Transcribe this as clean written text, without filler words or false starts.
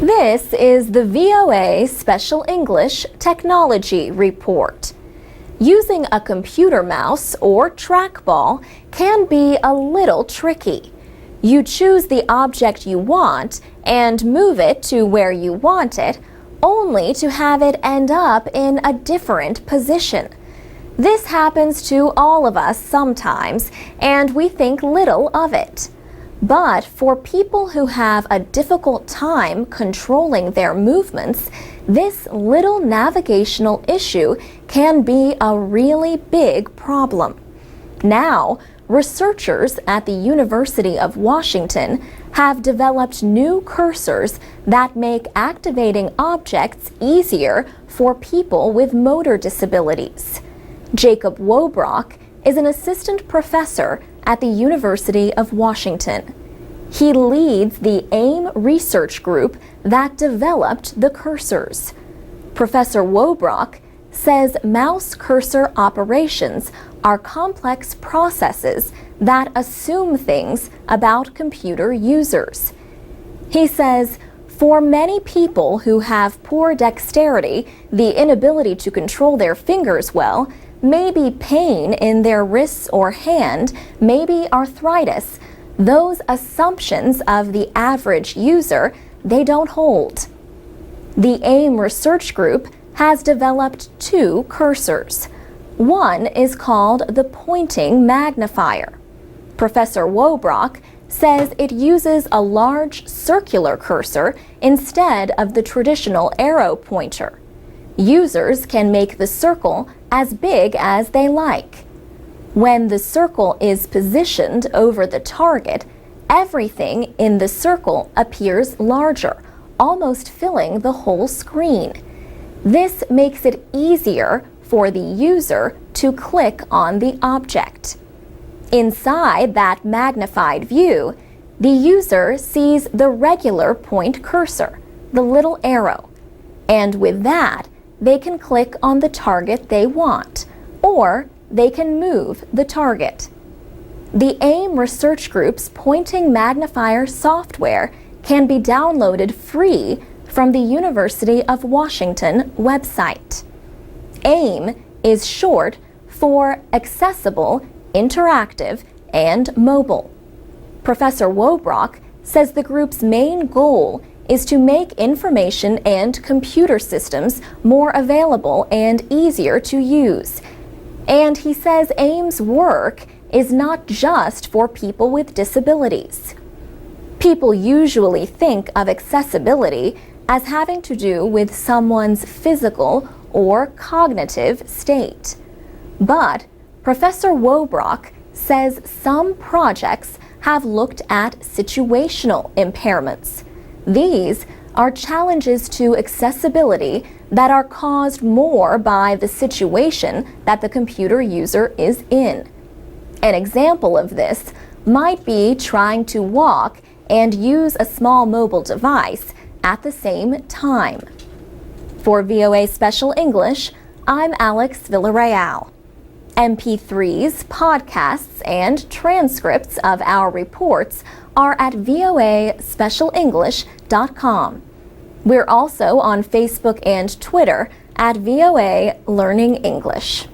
This is the VOA Special English Technology Report. Using a computer mouse or trackball can be a little tricky. You choose the object you want and move it to where you want it, only to have it end up in a different position. This happens to all of us sometimes, and we think little of it. But for people who have a difficult time controlling their movements, this little navigational issue can be a really big problem. Now, researchers at the University of Washington have developed new cursors that make activating objects easier for people with motor disabilities. Jacob Wobrock is an assistant professor at the University of Washington. He leads the AIM research group that developed the cursors. Professor Wobrock says mouse cursor operations are complex processes that assume things about computer users. He says, for many people who have poor dexterity, the inability to control their fingers well, maybe pain in their wrists or hand, maybe arthritis, those assumptions of the average user, they don't hold. The AIM research group has developed two cursors. One is called the pointing magnifier. Professor Wobrock says it uses a large circular cursor instead of the traditional arrow pointer. Users can make the circle as big as they like. When the circle is positioned over the target, everything in the circle appears larger, almost filling the whole screen. This makes it easier for the user to click on the object. Inside that magnified view, the user sees the regular point cursor, the little arrow, and with that, they can click on the target they want, or they can move the target. The AIM research group's pointing magnifier software can be downloaded free from the University of Washington website. AIM is short for Accessible, Interactive, and Mobile. Professor Wobrock says the group's main goal is to make information and computer systems more available and easier to use. And he says AIM's work is not just for people with disabilities. People usually think of accessibility as having to do with someone's physical or cognitive state. But Professor Wobrock says some projects have looked at situational impairments. These are challenges to accessibility that are caused more by the situation that the computer user is in. An example of this might be trying to walk and use a small mobile device at the same time. For VOA Special English, I'm Alex Villarreal. MP3s, podcasts, and transcripts of our reports are at voaspecialenglish.com. We're also on Facebook and Twitter at VOA Learning English.